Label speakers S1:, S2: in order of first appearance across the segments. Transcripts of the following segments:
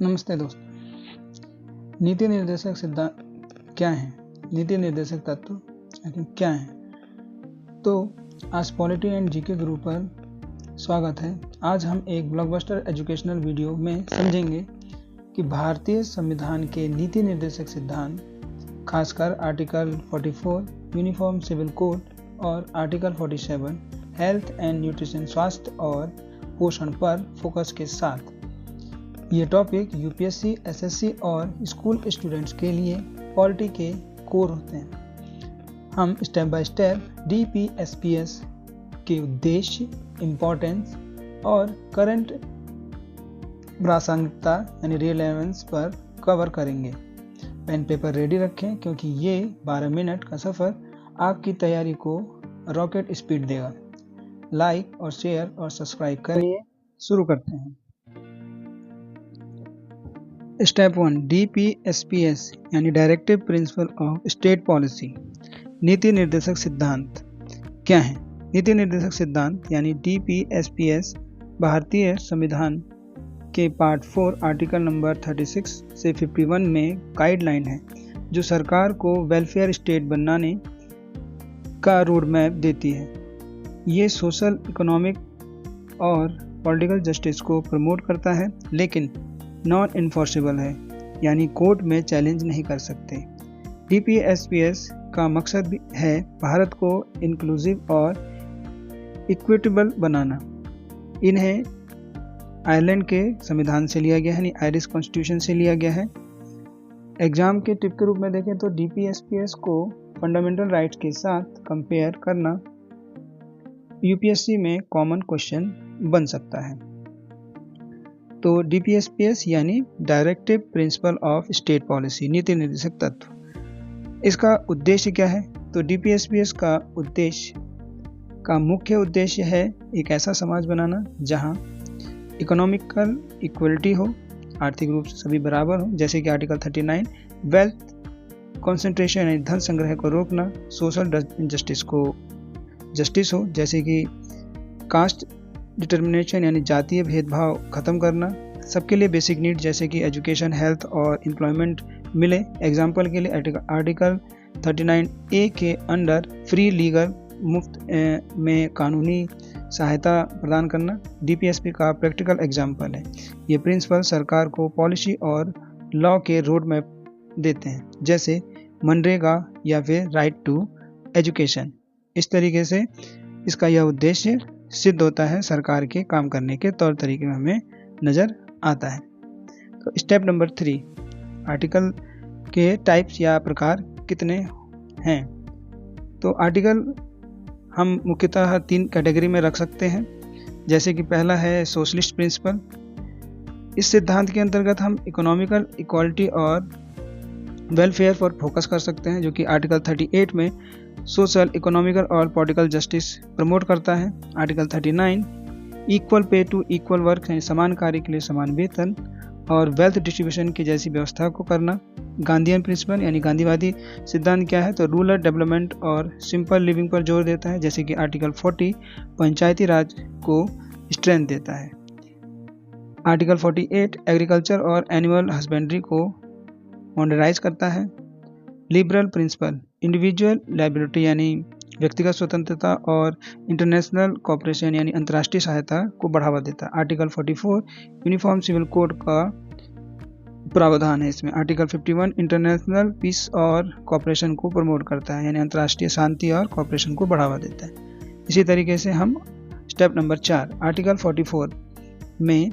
S1: नमस्ते दोस्तों। नीति निर्देशक सिद्धांत क्या है? नीति निर्देशक तत्व आखिर क्या है? तो आज पॉलिटी एंड जीके गुरु पर स्वागत है। आज हम एक ब्लॉकबस्टर एजुकेशनल वीडियो में समझेंगे कि भारतीय संविधान के नीति निर्देशक सिद्धांत, खासकर आर्टिकल 44 यूनिफॉर्म सिविल कोड और आर्टिकल 47 हेल्थ एंड न्यूट्रिशन, स्वास्थ्य और पोषण पर फोकस के साथ। ये टॉपिक यूपीएससी, एसएससी और स्कूल स्टूडेंट्स के लिए पॉलिटी के कोर होते हैं। हम स्टेप बाय स्टेप डीपीएसपीएस के उद्देश्य, इम्पोर्टेंस और करंट प्रासंगिकता यानी रिलेवेंस पर कवर करेंगे। पेन पेपर रेडी रखें क्योंकि ये 12 मिनट का सफ़र आपकी तैयारी को रॉकेट स्पीड देगा। लाइक और शेयर और सब्सक्राइब करिए। शुरू करते हैं। स्टेप 1 डीपीएसपीएस यानी directive principle of state policy. नीति निर्देशक सिद्धांत क्या है? नीति निर्देशक सिद्धांत यानी डीपीएसपीएस भारतीय संविधान के पार्ट 4 आर्टिकल नंबर 36 से 51 में गाइडलाइन है जो सरकार को वेलफेयर स्टेट बनाने का रोड मैप देती है। ये सोशल, इकोनॉमिक और पॉलिटिकल जस्टिस को प्रमोट करता है, लेकिन नॉन इन्फोर्सेबल है, यानी कोर्ट में चैलेंज नहीं कर सकते। डीपीएसपीएस का मकसद भी है भारत को इंक्लूसिव और इक्विटेबल बनाना। इन्हें आयरलैंड के संविधान से लिया गया है, यानी आयरिश कॉन्स्टिट्यूशन से लिया गया है। एग्जाम के टिप के रूप में देखें तो डीपीएसपीएस को फंडामेंटल राइट्स के साथ कंपेयर करना यूपीएससी में कॉमन क्वेश्चन बन सकता है। तो डीपीएसपीएस यानी directive principle of state policy, नीति निर्देशक तत्व। इसका उद्देश्य क्या है? तो डीपीएसपीएस का मुख्य उद्देश्य है एक ऐसा समाज बनाना जहां इकोनॉमिकल इक्वलिटी हो, आर्थिक रूप से सभी बराबर हो, जैसे कि आर्टिकल 39 वेल्थ कॉन्सेंट्रेशन यानी धन संग्रह को रोकना, सोशल जस्टिस हो, जैसे कि कास्ट डिटर्मिनेशन यानी जातीय भेदभाव खत्म करना, सबके लिए बेसिक नीड जैसे कि एजुकेशन, हेल्थ और एम्प्लॉयमेंट मिले। एग्जाम्पल के लिए आर्टिकल 39A के अंडर फ्री लीगल, मुफ्त में कानूनी सहायता प्रदान करना डीपीएसपी का प्रैक्टिकल एग्जाम्पल है। ये प्रिंसिपल सरकार को पॉलिसी और लॉ के रोड मैप देते हैं, जैसे मनरेगा या फिर राइट टू एजुकेशन। इस तरीके से इसका यह उद्देश्य सिद्ध होता है, सरकार के काम करने के तौर तरीके में हमें नज़र आता है। तो स्टेप नंबर 3 आर्टिकल के टाइप्स या प्रकार कितने हैं? तो आर्टिकल हम मुख्यतः 3 कैटेगरी में रख सकते हैं, जैसे कि पहला है सोशलिस्ट प्रिंसिपल। इस सिद्धांत के अंतर्गत हम इकोनॉमिकल इक्वालिटी और वेलफेयर पर फोकस कर सकते हैं, जो कि आर्टिकल 38 में सोशल, इकोनॉमिकल और पॉलिटिकल जस्टिस प्रमोट करता है। Article 39 equal pay to equal work यानी समान कार्य के लिए समान वेतन और वेल्थ डिस्ट्रीब्यूशन की जैसी व्यवस्था को करना। गांधीयन प्रिंसिपल यानी गांधीवादी सिद्धांत क्या है? तो रूरल डेवलपमेंट और सिंपल लिविंग पर जोर देता है, जैसे कि आर्टिकल 40 पंचायती राज को स्ट्रेंथ देता है। आर्टिकल 48 एग्रीकल्चर और एनिमल हस्बेंड्री को मॉडर्नाइज करता है। लिबरल प्रिंसिपल इंडिविजुअल लायबिलिटी यानी व्यक्तिगत स्वतंत्रता और इंटरनेशनल कोऑपरेशन यानी अंतर्राष्ट्रीय सहायता को बढ़ावा देता है। आर्टिकल 44 यूनिफॉर्म सिविल कोड का प्रावधान है इसमें। आर्टिकल 51 इंटरनेशनल पीस और कोऑपरेशन को प्रमोट करता है, यानी अंतर्राष्ट्रीय शांति और कोऑपरेशन को बढ़ावा देता है। इसी तरीके से हम स्टेप नंबर 4 आर्टिकल 44 में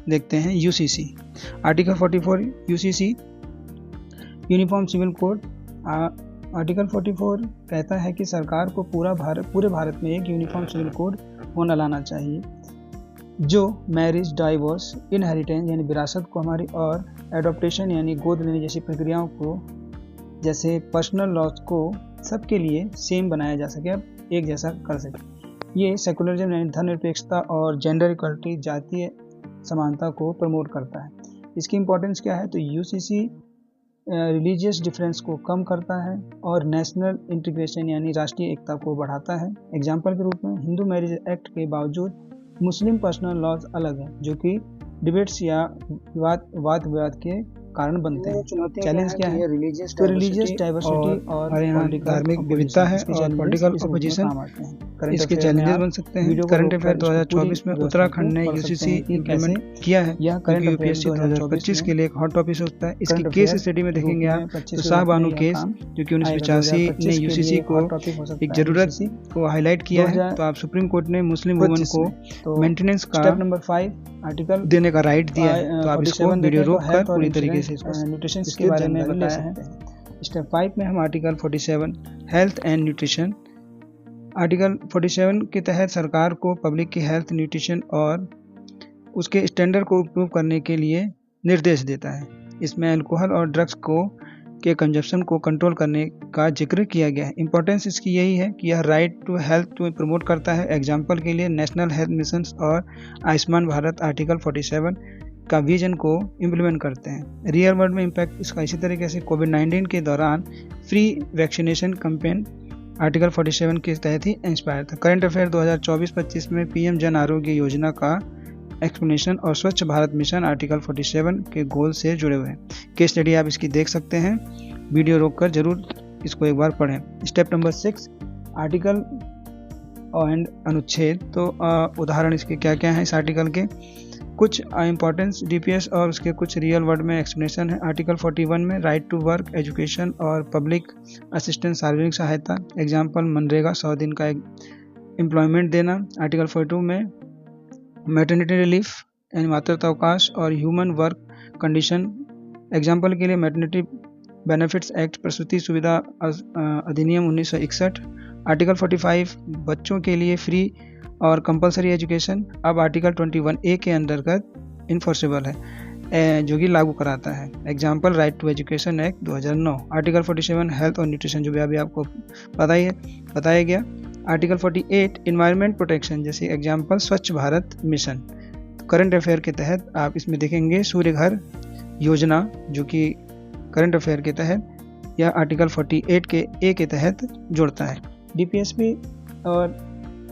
S1: देखते हैं UCC. Article 44 UCC uniform civil code. Article 44 कहता है कि सरकार को पूरे भारत में एक यूनिफॉर्म सिविल कोड होना लाना चाहिए, जो मैरिज, डाइवोर्स, इनहेरिटेंस यानी विरासत को हमारी और एडॉप्टेशन यानी गोद लेने जैसी प्रक्रियाओं को, जैसे पर्सनल लॉज को सबके लिए सेम बनाया जा सके, एक जैसा कर सके। ये सेकुलरिज्म यानी धर्मनिरपेक्षता और जेंडर इक्वलिटी, जातीय समानता को प्रमोट करता है। इसकी इंपॉर्टेंस क्या है? तो यूसीसी रिलीजियस डिफरेंस को कम करता है और नेशनल इंटीग्रेशन यानी राष्ट्रीय एकता को बढ़ाता है। एग्जाम्पल के रूप में हिंदू मैरिज एक्ट के बावजूद मुस्लिम पर्सनल लॉज अलग हैं, जो कि डिबेट्स या वाद विवाद के कारण बनते हैं। चैलेंज क्या है? रिलीजियस डाइवर्सिटी और यहाँ धार्मिक विविधता है और पॉलिटिकल ऑपोजिशन इसके चैलेंजेस बन सकते हैं। करंट अफेयर 2024 में उत्तराखंड ने यूसीसी इम्प्लीमेंट किया है, क्योंकि यूपीएससी 2025 के लिए एक हॉट टॉपिक होता है। इसकी केस स्टडी में देखेंगे आप तो शाहबानो केस, जो कि 1985 ने यूसीसी को एक जरूरत को हाईलाइट किया है। तो आप सुप्रीम कोर्ट ने मुस्लिम वुमेन को मेंटेनेंस का स्टेप नंबर 5 आर्टिकल देने का राइट दिया है। तो आप इसको वीडियो रोक कर पूरी तरीके से न्यूट्रिशन के बारे में बताया है। स्टेप 5 में हम article 47 health and nutrition, article 47 के तहत सरकार को पब्लिक की हेल्थ, न्यूट्रिशन और उसके स्टैंडर्ड को इम्प्रूव करने के लिए निर्देश देता है। इसमें अल्कोहल और ड्रग्स के कंजप्शन को कंट्रोल करने का जिक्र किया गया है। इंपॉर्टेंस इसकी यही है कि यह राइट टू हेल्थ को प्रमोट करता है। एग्जाम्पल के लिए नेशनल हेल्थ मिशन और आयुष्मान भारत आर्टिकल 47 का विजन को इम्प्लीमेंट करते हैं। रियल वर्ल्ड में इम्पैक्ट इसका इसी तरीके से कोविड-19 के दौरान फ्री वैक्सीनेशन कैंपेन आर्टिकल 47 के तहत ही इंस्पायर था। करंट अफेयर 2024-25 में पीएम जन आरोग्य योजना का एक्सप्लेनेशन और स्वच्छ भारत मिशन आर्टिकल 47 के गोल से जुड़े हुए हैं। केस स्टडी आप इसकी देख सकते हैं, वीडियो रोककर जरूर इसको एक बार पढ़ें। स्टेप नंबर 6 आर्टिकल एंड अनुच्छेद। तो उदाहरण इसके क्या क्या हैं इस आर्टिकल के, कुछ इंपॉर्टेंस डीपीएस और उसके कुछ रियल वर्ल्ड में एक्सप्लेनेशन है। आर्टिकल 41 में राइट टू वर्क, एजुकेशन और पब्लिक असिस्टेंस, सार्वजनिक सहायता। एग्जाम्पल मनरेगा 100 दिन का एम्प्लॉयमेंट देना। आर्टिकल 42 में मैटरनिटी रिलीफ यानी मातृत्व अवकाश और ह्यूमन वर्क कंडीशन। एग्जाम्पल के लिए मैटरनिटी बेनिफिट्स एक्ट, प्रसूति सुविधा अधिनियम 1961। आर्टिकल 45 बच्चों के लिए फ्री और कंपलसरी एजुकेशन अब आर्टिकल 21A के अंतर्गत इन्फोर्सेबल है, जो कि लागू कराता है। Example right to education act 2009। Article 47 health और न्यूट्रिशन, जो भी अभी आपको बताया गया। आर्टिकल 48 इन्वायरमेंट प्रोटेक्शन, जैसे example Swachh Bharat mission. Current affair के तहत आप इसमें देखेंगे सूर्य घर योजना, जो कि करंट अफेयर के तहत यह आर्टिकल 48 के ए के तहत जुड़ता है। डीपीएसपी और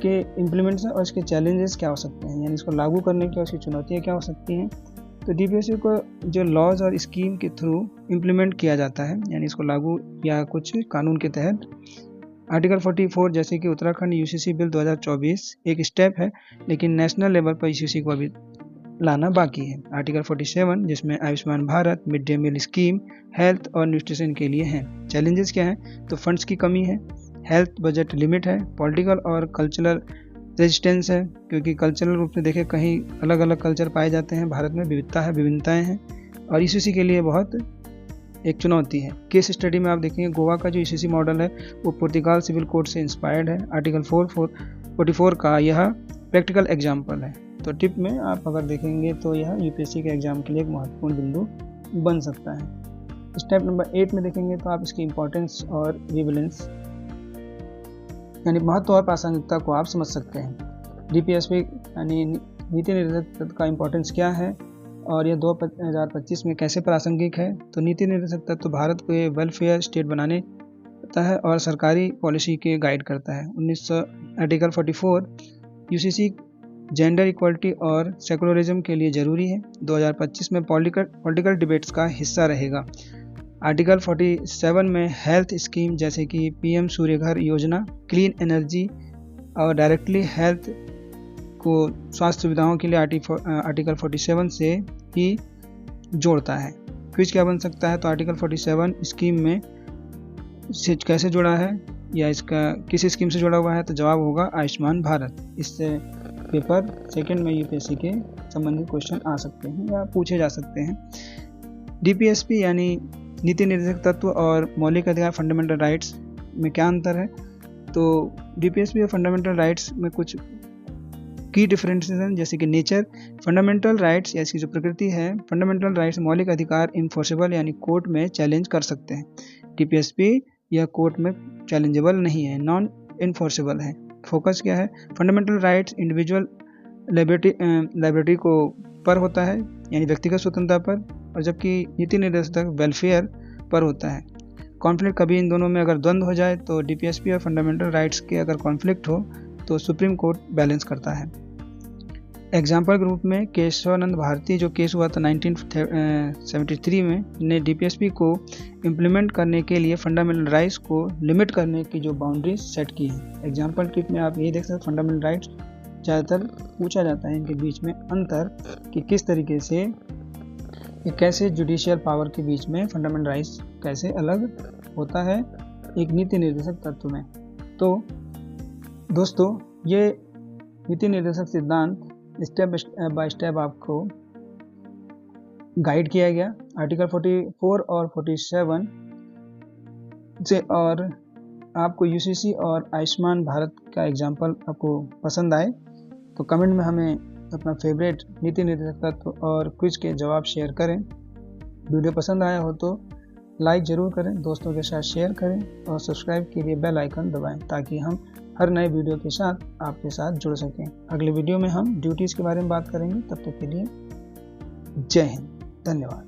S1: के इम्प्लीमेंटेशन और इसके चैलेंजेस क्या हो सकते हैं, यानी इसको लागू करने की उसकी चुनौतियाँ क्या हो सकती हैं। तो डीपीएसपी को जो लॉज और स्कीम के थ्रू इम्प्लीमेंट किया जाता है, यानी इसको लागू या कुछ कानून के तहत। आर्टिकल 44 जैसे कि उत्तराखंड यूसीसी बिल 2024 एक स्टेप है, लेकिन नेशनल लेवल पर यूसीसी को अभी लाना बाकी है। आर्टिकल 47 जिसमें Ayushman Bharat, mid day meal scheme, health और न्यूट्रिशन के लिए हैं। चैलेंजेस क्या हैं? तो फंड्स की कमी है, हेल्थ बजट लिमिट है, पॉलिटिकल और कल्चरल रेजिस्टेंस है, क्योंकि कल्चरल रूप से देखें कहीं अलग अलग कल्चर पाए जाते हैं, भारत में विविधता है, विभिन्नताएँ हैं, और यूसीसी के लिए बहुत एक चुनौती है। केस स्टडी में आप देखेंगे गोवा का जो यूसीसी मॉडल है वो पुर्तगाल सिविल कोड से इंस्पायर्ड है। आर्टिकल 44 का यह प्रैक्टिकल एग्जाम्पल है। तो टिप में आप अगर देखेंगे तो यह यूपीएससी के एग्जाम के लिए एक महत्वपूर्ण बिंदु बन सकता है। स्टेप नंबर 8 में देखेंगे तो आप इसकी इंपॉर्टेंस और रिलेवेंस यानी महत्व और प्रासंगिकता को आप समझ सकते हैं। डीपीएसपी यानी नीति निर्देशक तत्व का इंपॉर्टेंस क्या है और यह 2025 में कैसे प्रासंगिक है। तो नीति निर्देशक तत्व भारत को वेलफेयर स्टेट बनाने देता है और सरकारी पॉलिसी के गाइड करता है। आर्टिकल 44 यूसीसी जेंडर इक्वलिटी और सेकुलरिज्म के लिए जरूरी है। 2025 में पॉलिटिकल डिबेट्स का हिस्सा रहेगा। आर्टिकल 47 में हेल्थ स्कीम जैसे कि पीएम सूर्य घर योजना, क्लीन एनर्जी और डायरेक्टली हेल्थ को स्वास्थ्य सुविधाओं के लिए आर्टिकल 47 से ही जोड़ता है। क्विज क्या बन सकता है? तो आर्टिकल 47 स्कीम में से कैसे जुड़ा है या इसका किस स्कीम से जुड़ा हुआ है? तो जवाब होगा आयुष्मान भारत। इससे पेपर सेकंड में यूपीएससी के संबंधित क्वेश्चन आ सकते हैं या पूछे जा सकते हैं। डीपीएसपी यानी नीति निर्देशक तत्व और मौलिक अधिकार फंडामेंटल राइट्स में क्या अंतर है? तो डीपीएसपी और फंडामेंटल राइट्स में कुछ की डिफरेंसेस हैं, जैसे कि नेचर, फंडामेंटल राइट्स या इसकी जो प्रकृति है, फंडामेंटल राइट्स मौलिक अधिकार इन्फोर्सेबल यानी कोर्ट में चैलेंज कर सकते हैं। डीपीएसपी यह कोर्ट में चैलेंजेबल नहीं है, नॉन इन्फोर्सेबल है। फोकस क्या है? फंडामेंटल राइट्स इंडिविजुअल लिबर्टी को पर होता है यानी व्यक्तिगत स्वतंत्रता पर, और जबकि नीति निर्देशक वेलफेयर पर होता है। कॉन्फ्लिक्ट कभी इन दोनों में अगर द्वंद्व हो जाए तो डीपीएसपी और फंडामेंटल राइट्स के अगर कॉन्फ्लिक्ट हो तो सुप्रीम कोर्ट बैलेंस करता है। एग्जाम्पल के रूप में केशवानंद भारती जो केस हुआ था 1973 में, ने DPSP को इम्प्लीमेंट करने के लिए फंडामेंटल राइट्स को लिमिट करने की जो बाउंड्री सेट की है। एग्जाम्पल टिप में आप ये देख सकते हैं, फंडामेंटल राइट्स ज़्यादातर पूछा जाता है इनके बीच में अंतर कि किस तरीके से, कैसे जुडिशियल पावर के बीच में फंडामेंटल राइट्स कैसे अलग होता है एक नीति निर्देशक तत्व में। तो दोस्तों, ये नीति निर्देशक सिद्धांत स्टेप बाय स्टेप आपको गाइड किया गया आर्टिकल 44 और 47 से, और आपको UCC और आयुष्मान भारत का एग्जाम्पल आपको पसंद आए तो कमेंट में हमें अपना फेवरेट नीति निर्देशक तत्व और क्विज के जवाब शेयर करें। वीडियो पसंद आया हो तो लाइक ज़रूर करें, दोस्तों के साथ शेयर करें और सब्सक्राइब के लिए बेल आइकन दबाएं ताकि हम हर नए वीडियो के साथ आपके साथ जुड़ सकें। अगले वीडियो में हम ड्यूटीज़ के बारे में बात करेंगे। तब तक के लिए जय हिंद, धन्यवाद।